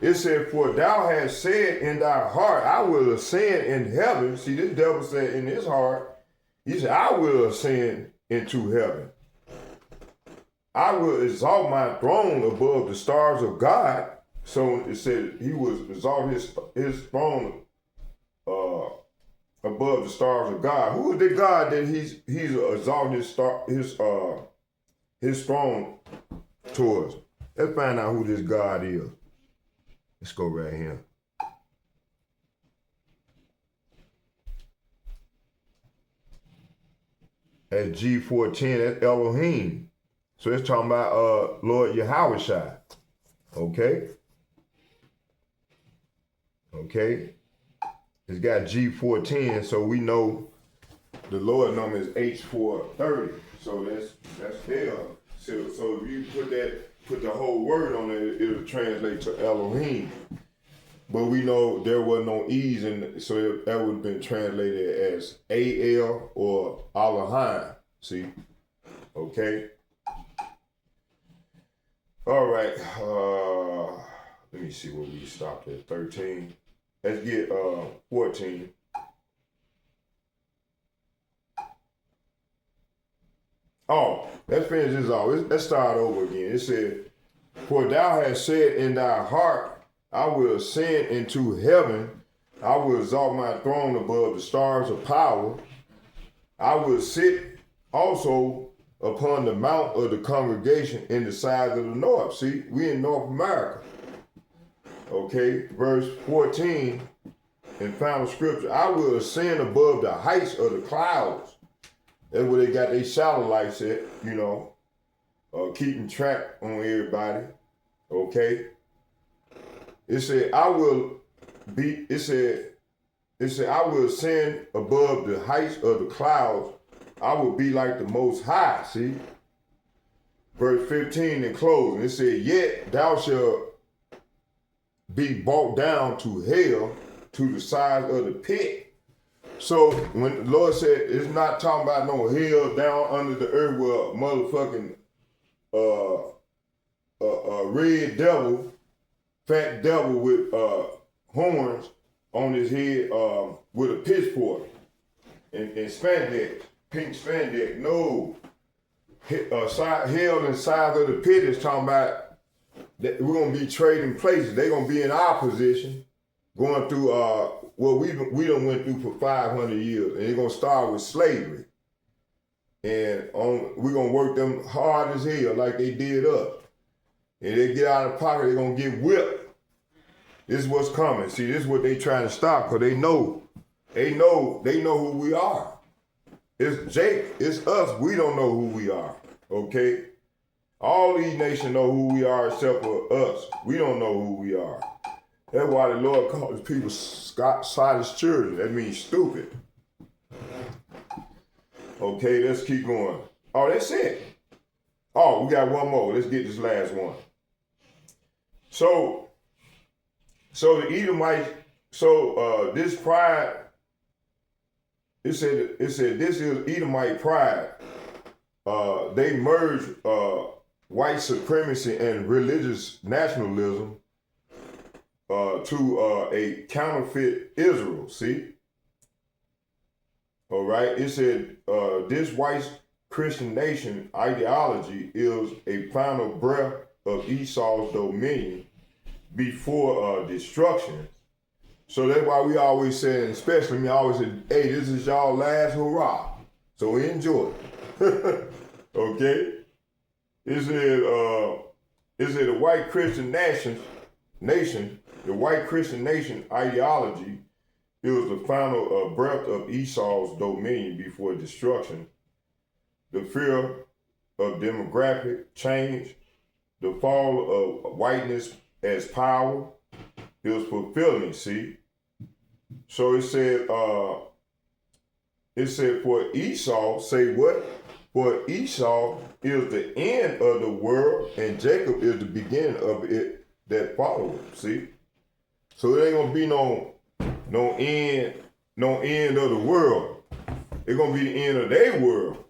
It said, for thou hast said in thy heart, I will ascend in heaven. See, this devil said in his heart, he said, I will ascend into heaven. I will exalt my throne above the stars of God. So it said he was exalt his throne above the stars of God. Who is the God that he's exalting his throne towards? Let's find out who this God is. Let's go right here. At G410, that's Elohim. So it's talking about Lord Yahushua. Okay? Okay? It's got G410, so we know the Lord number is H430. So that's hell. So if you put the whole word on it, it'll translate to Elohim. But we know there was no E's in, so that would have been translated as A-L or Elohim. See? Okay? All right. Let me see where we stopped at. 13. Let's get 14. Oh, let's finish this off. Let's start over again. It said, for thou hast said in thy heart, I will ascend into heaven. I will exalt my throne above the stars of power. I will sit also upon the mount of the congregation in the sides of the north. See, we in North America. Okay, verse 14 in final scripture. I will ascend above the heights of the clouds. That's where they got their satellites at, keeping track on everybody. Okay. It said, I will ascend above the heights of the clouds. I will be like the Most High. See? Verse 15 in closing, it said, yet thou shalt be brought down to hell, to the sides of the pit. So when the Lord said, it's not talking about no hell down under the earth where motherfucking red devil, fat devil with horns on his head with a pitchfork and spandex, pink spandex. No. Hell inside of the pit is talking about that we're going to be trading places. They're going to be in our position, going through what we done went through for 500 years. And they're going to start with slavery. And we're going to work them hard as hell like they did us. And they get out of pocket, they're going to get whipped. This is what's coming. See, this is what they trying to stop, because they know who we are. It's Jake, it's us, we don't know who we are, okay? All these nations know who we are except for us. We don't know who we are. That's why the Lord calls people Sodom's children. That means stupid. Okay, let's keep going. Oh, that's it. Oh, we got one more. Let's get this last one. So the Edomites, this pride, it said this is Edomite pride. They merged white supremacy and religious nationalism to a counterfeit Israel, see? All right, it said this white Christian nation ideology is a final breath of Esau's dominion before destruction. So that's why we always say, especially me, I always say, hey, this is y'all last hurrah. So we enjoy it. Okay? It said the white Christian nation, the white Christian nation ideology, it was the final breath of Esau's dominion before destruction. The fear of demographic change, the fall of whiteness as power. It was fulfilling, see? So it said for Esau, say what? For Esau is the end of the world, and Jacob is the beginning of it that followed. See? So it ain't gonna be no end of the world. It's gonna be the end of their world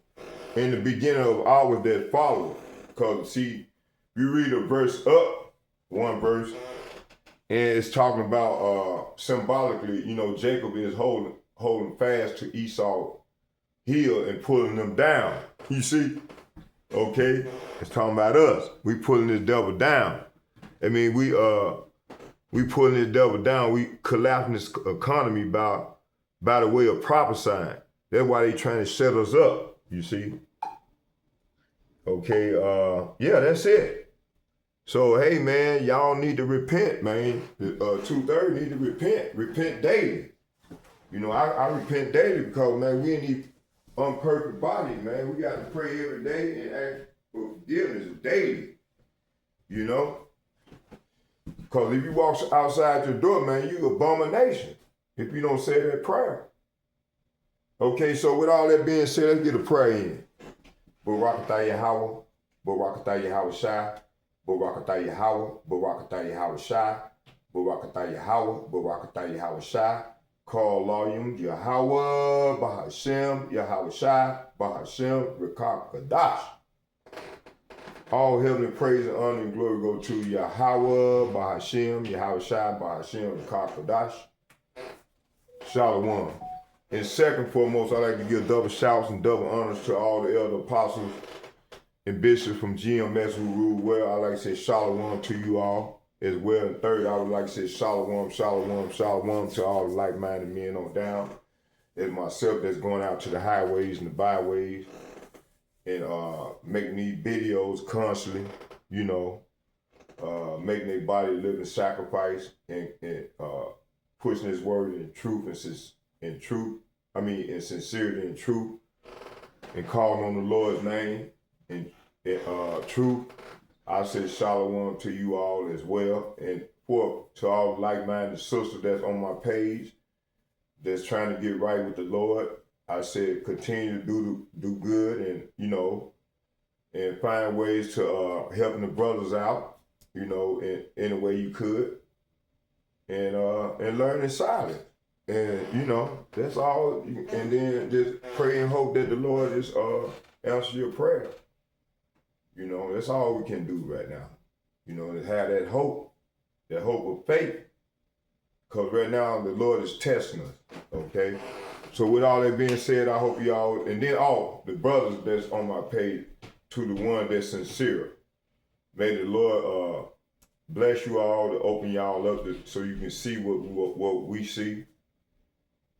and the beginning of ours that follow. Because see, you read a verse up, one verse, and it's talking about symbolically, Jacob is holding fast to Esau's heel and pulling them down. You see? Okay? It's talking about us. We pulling this devil down. I mean, we pulling this devil down. We collapsing this economy by the way of prophesying. That's why they trying to set us up, you see? Okay, yeah, that's it. So, hey, man, y'all need to repent, man. 2/3 need to repent daily. I repent daily because, man, we in these unperfect bodies, man. We got to pray every day and ask for forgiveness daily, Because if you walk outside your door, man, you abomination if you don't say that prayer. Okay, so with all that being said, let's get a prayer in. Barakatah Yahweh, Barakatah Yahweh Shai, Barakatah Yahweh, Barakatah Yahweh Shai, Barakatah Yahweh, Barakatah Yahweh Shai, call Layum Yahweh, Bahashem, Yahweh Shai, Bahashem, Rekah Kadash. All heavenly praise and honor and glory go to Yahweh, Bahashem, Yahweh Shai, Bahashem, Rekah Kadash. Shalom. And second foremost, I'd like to give double shouts and double honors to all the elder apostles and bishops from GMS who rule well. I'd like to say shalom to you all as well. And third, I would like to say shalom, shalom, shalom to all the like-minded men on down. There's myself that's going out to the highways and the byways and making these videos constantly, making their body a living sacrifice and pushing his word in truth in sincerity and truth, and calling on the Lord's name in truth. I say shalom to you all as well, and to all the like-minded sisters that's on my page that's trying to get right with the Lord. I said continue to do good and and find ways to helping the brothers out, in a way you could, and learn in silence. And, that's all. And then just pray and hope that the Lord is answer your prayer. That's all we can do right now. To have that hope of faith. Because right now the Lord is testing us, okay? So with all that being said, I hope y'all, and then all the brothers that's on my page, to the one that's sincere. May the Lord bless you all to open y'all up so you can see what we see.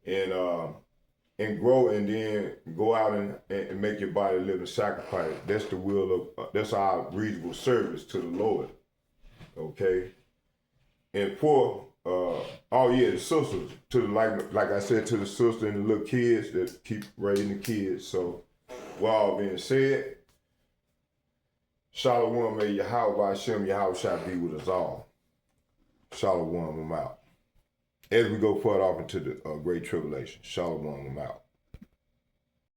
And grow, and then go out and make your body a living sacrifice. That's the will of, that's our reasonable service to the Lord, okay? And for, the sisters, to the, like I said, to the sister and the little kids that keep raising the kids. So, with all being said, Shalom, may Yahweh Hashem, Yahweh shall be with us all. Shalom, I'm out. As we go further off into the great tribulation. Shalom, I'm out.